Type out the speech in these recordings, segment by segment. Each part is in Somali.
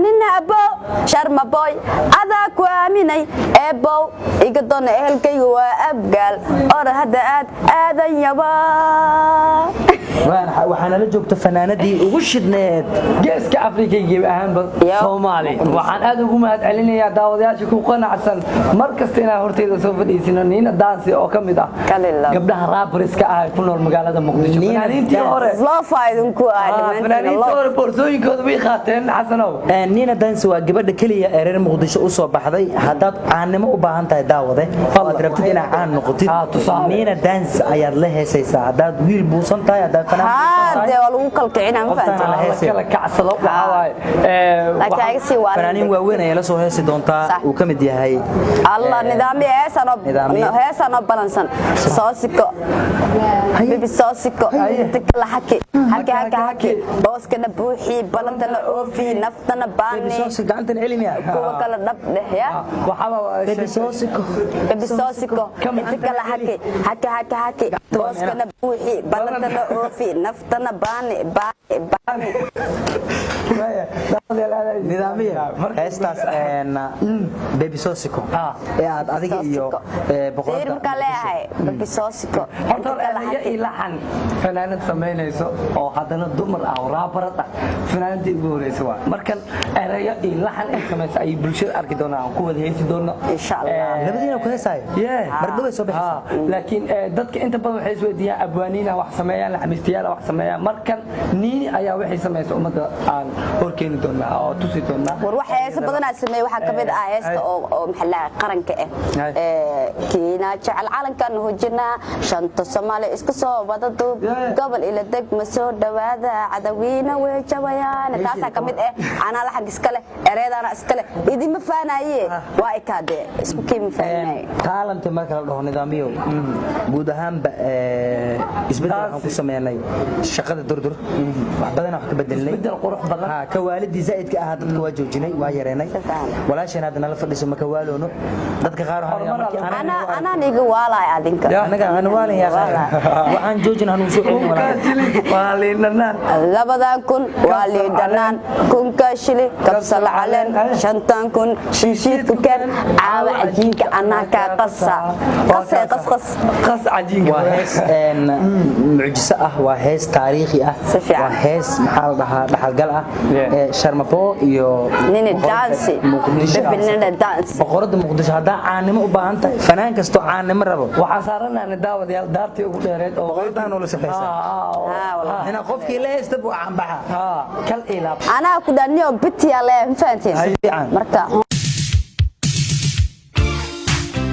haninna abo sharma boy adaa ku aaminay eebow iga doona ehelkaygu waa abgaal or hadda aadan yaba waxaana la joogto fanaanadii ugu shidneed geeska Afrika gebi ahaanba Soomaali waxaan aad ugu mahad celinayaa daawadayaasha ku qanacsan markasta inaan horteyda soo fadhiisino Nina Dance oo kamid ah gabdhaha rappers-ka ah ku nool magaalada Muqdisho fanaaniintii hore loo faa'iidin ku fanaaniintii hore boorsooyinkooda way qaateen xasanow Nina Dance waa gabadha kaliya ee reer Muqdisho u soo baxday haddaad caanimo u baahan tahay daawade waad rabtid inaad caan noqotid Nina Dance ayaad la heesaysaa haddaad wiil buusan tahay haddaad هذا والله كلكعنا ما فهمت kala kacsado waxa waaye laakiin si waa fanaaniin waaweyn ay la soo heesi doontaa uu kamid yahay Allah nidaamي heesano balansan soosiko bibi soosiko tikla haki booskana buuxi balantana oofi naftana baani soosiko gacantana cilmiya kuwa kala dhab dhexya waxa bibi soosiko tikla haki booskana buuxi balantana oofi naftana baani nidaamiya heestaas baby soosiko ee aad adiga iyo boqorada marka leeyahay baby soosiko ilahan fanaanad sameynayso oo hadana dumar ah oo raabarada fanaanadii ugu horeysa waa markan erayo ilahan ay sameeyay ay bulshada arki doonaan ku wada heesi doona insha Allah labadiina ku heesay markaba soo baxay laakiin dadka inta badan waxay isweydiiyaan abwaaniina wax sameeyaan laxmiistiyaal wax sameeyaan markan Nini ayaa waxay sameeyay umada aan horkeeni doona oo tusi doona war waxa heesa badan ay sameeyay waxa kamid ah heesta oo maxallaha qaranka kiina jecel calankan hojina shanta Soomaali iska soo wada duub gobol ila degma soo dhawaada cadawiina way jabayaan taasa kamid ana la xaq iska leh ereedana iska leh idima faanaye waa ikaade isku kiim faanay talent marka la dhaho nidaamiyo guud ahaan isbedel aan ku sameeynay shaqada durdur wax badan wax ka bedelnay isbedel qurux badan ka waalidii zaidka ah dadka waa joojinay waa yareenay walaashan hadana la fadhiso ma ka waaloono dadka qaar ana niga waalay adinka anaga aan waalay yaa waxaan joojin hanu soo waaliinanaan labadan kun waaliinanaan kun ka shili kabsal caleen shantan kun shiishid ku keen caawa cajiinka anaka qasa cajiinka waa hees mucjiso ah waa hees taariikhi ah waa hees maxaa la dhahaa dhaxalgal ah sharmabo iyo Nina Dance Nina Dance boqorada Muqdisho hadaa caanimo u baahan tahay fanaan kasto caanimo rabo waxa saaranaana daawadayaal daartii ugu dheereed oo boqorada nolol shaqeysa ina qofkii la heesta buu caanbaxa kal ilaab ana ku daniyo bitiya le faantiin marka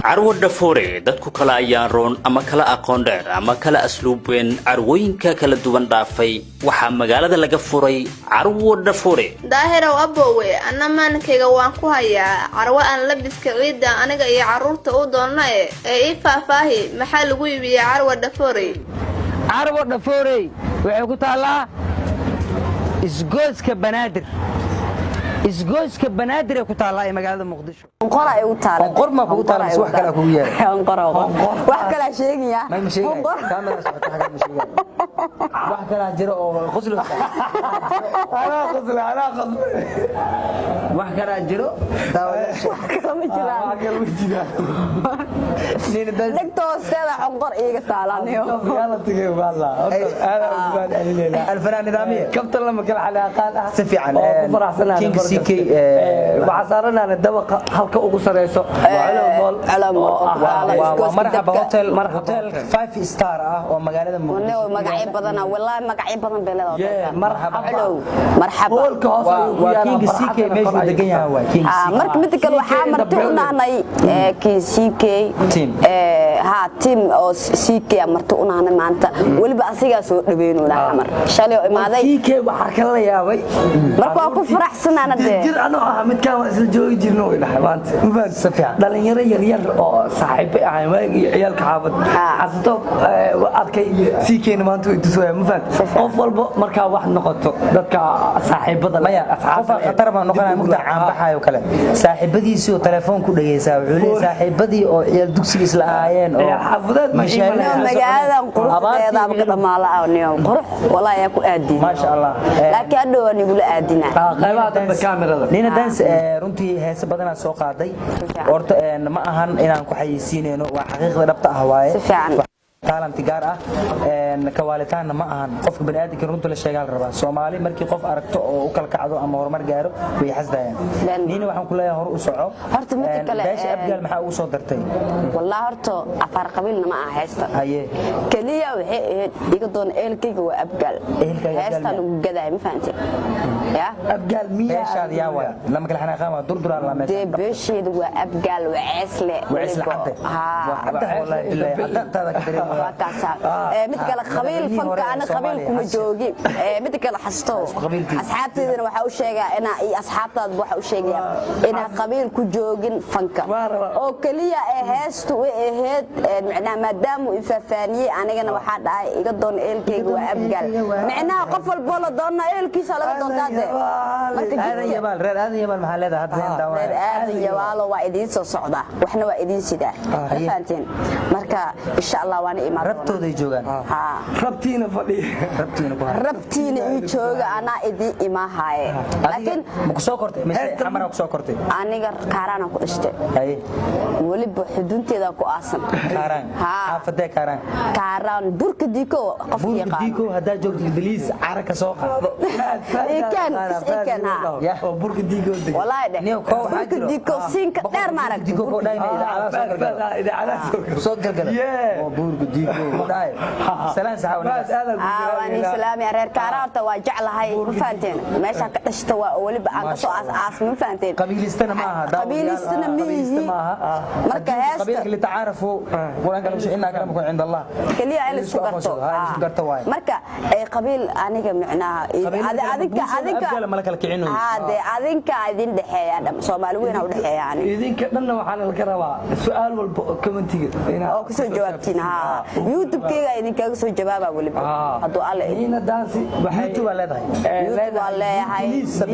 carwo dhafoore dadku kala ayaan roon ama kala aqoon dheer ama kala asluub weyn carwooyinka kala duwan dhaafay waxa magaalada laga furay carwo dhafoore daahirow aboowe anna maankayga waan ku hayaa carwo aan labiska ciida aniga iyo caruurta u doonno ee faahfaahi maxaa lagu iibiyaa carwo dhafoore waxay ku taalaa isgooska banaadir ku taalaa ee magaalada Muqdisho qora ay u taala qorma ku taala wax kala ku yeer wax kala sheegaya ma sheegay kaamada socota xaga ma sheegay wax kala jiro oo qoslo wax kala jiro dagtoosteeda xonqor iiga taalaaniyo yalla tigay wallah الفنان نظاميه كابتن لما كان علاقات سفي عن فرحسنا سيكي وعصارنا الدبق halka ugu sareyso marxaba hotel 5 star ah oo magaalada Muqdisho magacyo badan wallahi magacyo badan beelada marxaba hoolka hoos waa king CK meeshu degan yahay waa king CK marka mid kale waxa marti u nahnay king CK team oo CK marti u nahnay maanta waliba asiga soo dhaweynuna xamar shalay oo imaaday CK waxa kala yaabay marka ku faraxsanaana jir anoo ah mid ka isla joogi jirno ilahay maanta mafahad safiyan dhalinyaro yar oo saaxiib ah waagi ciyaalka xaafad xasato arkay CK-na maanta way tusayaan mafahad qof walba marka wax noqoto dadka saaxiibada maya asxaabta khatar baa noqonaya mugta caan baxayo kale saaxiibadiisii oo telefoon ku dhageysaa wuxuu leeyahay saaxiibadii oo ciyal dugsiga isla aayeen oo xaafadad magaaladan quruxdeeda ka dhamaalaaniyo qurux walaa yaa ku aadin ma sha Allah laakiin hadhow aan igula aadina qaybaha dambe kaamirada nina dance runtii heesa badan soo qaaday horta ma ahan inaan ku xayeysiinayno waa xaqiiqda dhabta ah waaye si fiican talent gaar ah kawaalitaanna ma ahan qofka bani'aadamka runta la sheegaa la rabaa Soomaali markii qof aragto oo u kala kacdo ama horumar gaaro way xasdayaan nina waxaan ku leeyahay hor u soco horta mid kale beesha abgaal maxaa ugu soo dartay wallahi horta afar qabiilna ma aha heesta haye kaliya waxay ahayd iga doon eelkayga waa abgaal heesta lagu gaday ma fahanteen ya abgaal miya beeshaad yaa waa lama kala xanaaqaan waa durdura la meesha de beesheedu waa abgaal waa ceesle ha wallahi billahi hadda ka mid kale qabiil fanka ana qabiil kuma joogi mid kale xasto asxaabteedana waxa u sheegaa ina ay asxaabtaad waxa u sheegaa ina qabiil ku joogin fanka oo kaliya ee heestu way ahayd macna maadaama uu faafaniye anigana waxa dhahay iga doon eelkayga waa abgaal macnaha qof walba la doona eelkiisa laga doontaade marka aadan yabaal maxaa leedahay hadda in daawa aadan yabaal waa idin soo socda waxna waa idin sidaa faanteen marka insha Allah waan imaan rabtooda ay joogan ha rabtiina fadhiyo rabtiina ii jooga ana idin imaahaye laakiin ma ku soo kortay mise amara ku soo kortay aniga kaaraan ku dhashtay haye waliba xudunteeda ku aasan kaaraan xaafadee kaaraan burka diko qof yaqaan burka diko hadaa joogto Ingiliis caraka soo qaado ikan ya oo burka diko wallahi niyo ko burka diko sinka dheer ma arag diko ko dhaayna idaacada soo galgala oo burka diko dhaay salaan saxaawada waan islaami reer kaaraarta waa jeclahay ma faanteen meesha ka dhashta waa waliba aan ka soo aas ma faanteen qabiilistana ma aha qabiilistana ma aha marka heesta qabiilka li taarifo quraanka lagu sheegay inaa kalaamku inda Allah kaliya ay isku garto marka ay qabiil aniga macnaha adinka ma la kala kicino hade adinka idin dhaxeeya Soomaali weyn u dhaxeeyaan idinka dhanna waxaan la rabaa su'aal walba commentiga oo ku soo jawaabtiin ha YouTube-kayga idinkaga soo jawaaba waliba haduu alle ina dansi YouTube waa leedahay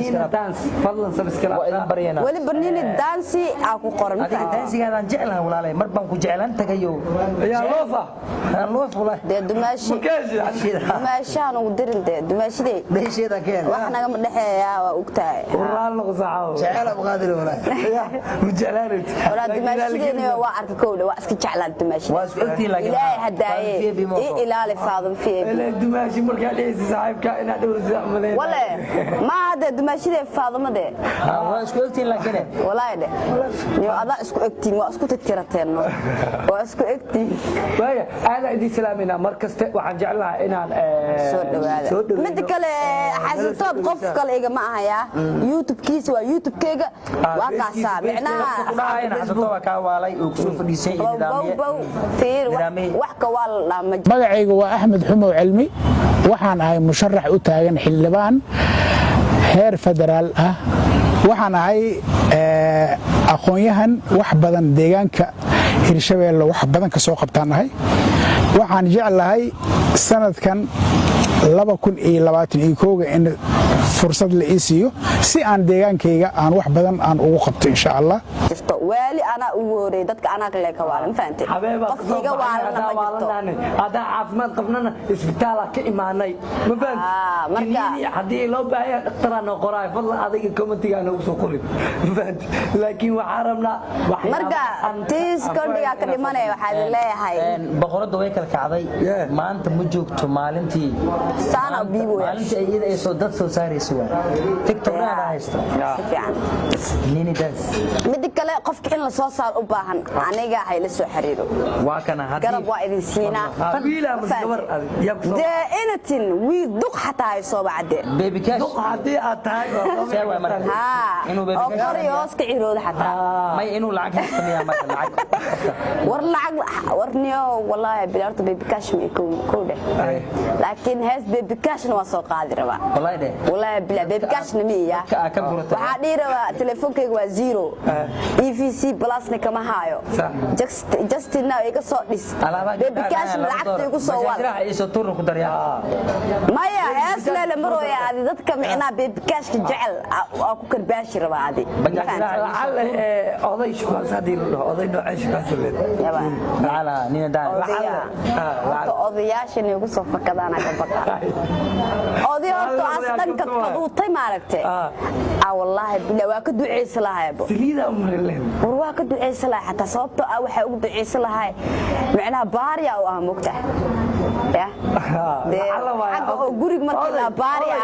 ina dansi fadlan subscribe waa idin bariyana waliba nini dansi aan ku qoran dansigaadaan jeclahay walaalay mar baan ku jeclaan tagayo ya loofa walaahi de dumaashaan ugu dirin de dumaashidee deesheeda keen wax naga ma dhaxeeya waa ogtahay quraan lagu saaco jecel abu qaadir walaahi mujalaalid wala dumaashidee waa arki kowda waa iska jeclaan dumaashidee waa isku ogtiin laakiin ilaahay hadaaye ilaali faadum fiye dumaashi markaa dhaysi saaxiibka ina dhowrsi amaleen wala ma hada dumaashidee faadumade waa isku ogtiin laakiin walaahi de niyo ada isku ogtiin waa isku tirtirateen waa isku ogtiin waaya aada idin salaamina markaste waxaan jeclahay inaan soo dhawaado mid kale xasitood qof kale iga ma ahaya YouTube-kiisa waa YouTube-kayga waa kaasa macnaha kudhaayna xasitood ka waalay oo ku soo fadhiisay wax ka wal magacaygu waa Axmed Xumow Cilmi waxaan ahay musharax u taagan xildhibaan heer federaal ah waxaan ahay aqoon-yahan wax badan deegaanka Hirshabeelle wax badan ka soo qabtaanahay waxaan jeclahay sanadkan 2021 in fursad la ii siiyo si aan deegaankayga aan wax badan aan ugu qabto insha Allah wali ana ugu horeey dadka ana kale ka waalan faantay qofkiga waalan ma jirto hada caafimaad qabnana isbitaal ka imaanay ma faanti marka hadii loo baahay dhaqtarana qoraay fadlan adiga commentiga ugu soo qorin faanti laakiin waxa rabnaa marka tiis kordhiga ka dhimanay waxa leeyahay boqorada way kala kacday maanta ma joogto maalintii sana biibo maalintii iyada ay soo dad soo saarayso TikTok ana haysto nini dance mid kale qofka in la soo saar u baahan aniga hay la soo xiriiro waa kana hadii garab waa idin siina qabiila masgabar de inatin wi duq xataa ay soo bacde baby cash duq hadii aad tahay inuu baby cash oo qoriyoos ka cirooda xataa may inuu lacag haysto marka lacag war niyo wallahi bilaarta baby cash ma ku dhe laakiin hees baby cash waa soo qaadi raba wallahi والله بلا بيبكاش نمية وحديرة تلفونك وزيرو EVC بلس نكما هايو just now إيكا صوتيس بيبكاش ملعبت يكو صوال ما يا هاس لا لمرو يا عادي ذاتك معنا بيبكاش جعل أكو كرباشي ربا عادي لعل أضي شو هذه أضي نوع شو هذا لعل نينا دان odayaashan igu soo fakadaan ka baqaa oday horto aslan ka qadutay maaragtay wallahi bila waa ka duceysan lahayd saliida umrleen waa ka duceysan lahayd hatta sababtoo waxa ugu duceysan lahayd macnaha baariya oo ah mugta ya oo gurig markii la baariya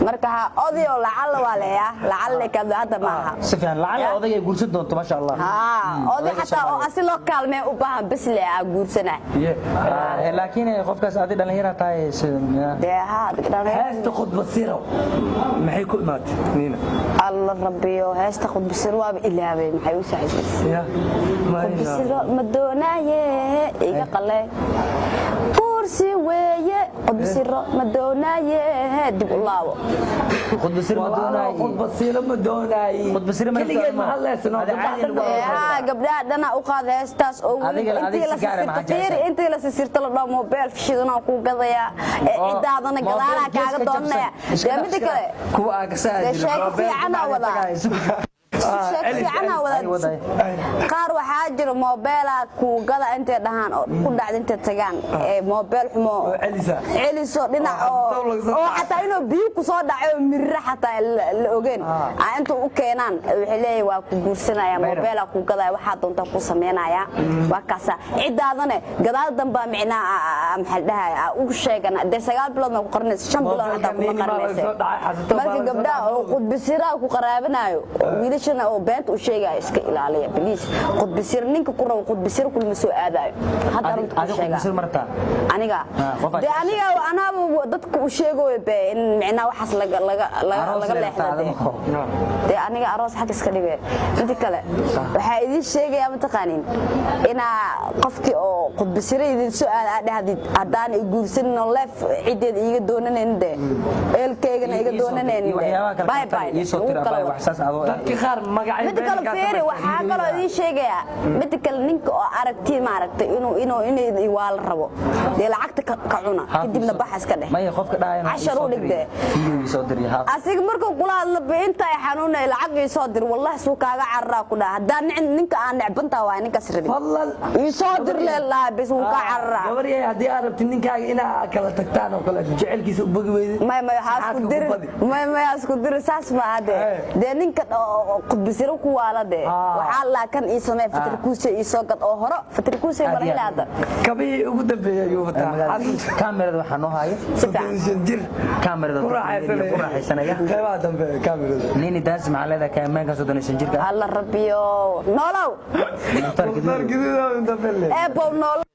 marka oday oo lacala waa leeyahay lacala ka hada maaha sifan lacala odayga guursan doonto ma sha Allah oday hatta oo asilo kaalmee u baahan bas leeyahay guursanaa laakiin qofkaas aad dhalinyaro tahay heesta khud basiro maxay ku imaatay niina alla rabbiyo heesta khud basiro waa ilaabay maxay u saxaysaa khud basiro ma doonaaye iga qalay kursi weeye khud basiro ma doonaaye dib u laabo khud basiro ma doonaaye khud basiro ma doonaaye khud basiro ma doonaaye gabdhaha dhana u qaad heestaas oo intii la sirta la dhaw mobile fishidana ku gadaya cidaadana gadaala kaaga doonaya mid kale kuwa agsaad qaar waxaa jira mobile ku gada intay dhahaan oo ku dhacda intay tagaan mobile xumo celiso dhinac oo xataa inuu biyo ku soo dhaco mirra xataa la ogeen inta u keenaan waxay leeyahay waa ku guursanaya mobile ku gadaya waxa doonta ku sameynaya waa kaasa cidaadana gadaal damba micnaa maxal dhahay ugu sheegana de 9 bilood ma ku qarnayso 5 bilood hada ku qarnayso markii gabdhaha oo qudbisira ku qaraabanayo wiilashana oo beent u sheegay iska ilaaliya please qudbisir ninka ku rabo qudbisir kulma soo aadayo hada runta sheega marta aniga de aniga anaaba dadku u sheegoy be in micnaa waxaas laga leexday de aniga aroos xaq iska dhigay mid kale waxa idin sheegaya ma taqaanin ina qofkii oo qudbisir idin soo aadaadid hadaan ay guursanno leef cideed iga doonaneen de eelkeegana iga doonaneen bye bye isoo tira bye waxsaas adoo dadka qaar magacay mid kale feeri waxa kale idin sheegaya mid kale ninka oo aragti ma aragtay inuu waa la rabo de lacagta ka cuna kadibna baxas ka dheh ma qofka dhaayna 10 u dhigde soo diriyaa asiga markuu kula hadlo beenta ay xanuunay lacag ay soo dir wallahi suu kaaga carraa ku dhaha hadaan ninka aan necbanta waa ninka sirri fadlan ii soo dir leeyahay bas uu ka carraa gabariyay hadii aad rabtid ninkaaga ina kala tagtaan oo kala jecelkiisa u bogi weeyday ma haas ku dir saas ma hade de ninka qudbisiro ku waalade waxa la kan ii samee fatirkuuse ii soo gad oo horo fatirkuuse barilaada kabii ugu dambeeyay uu wataa kaamirada waxa noo haayo jir kaamirada ku raaxaysanaya qaybaha dambe kaamirada nini daas macalada kaameenka 35 jirka alla rabbiyo noolow tarkido inta belle ebo noolow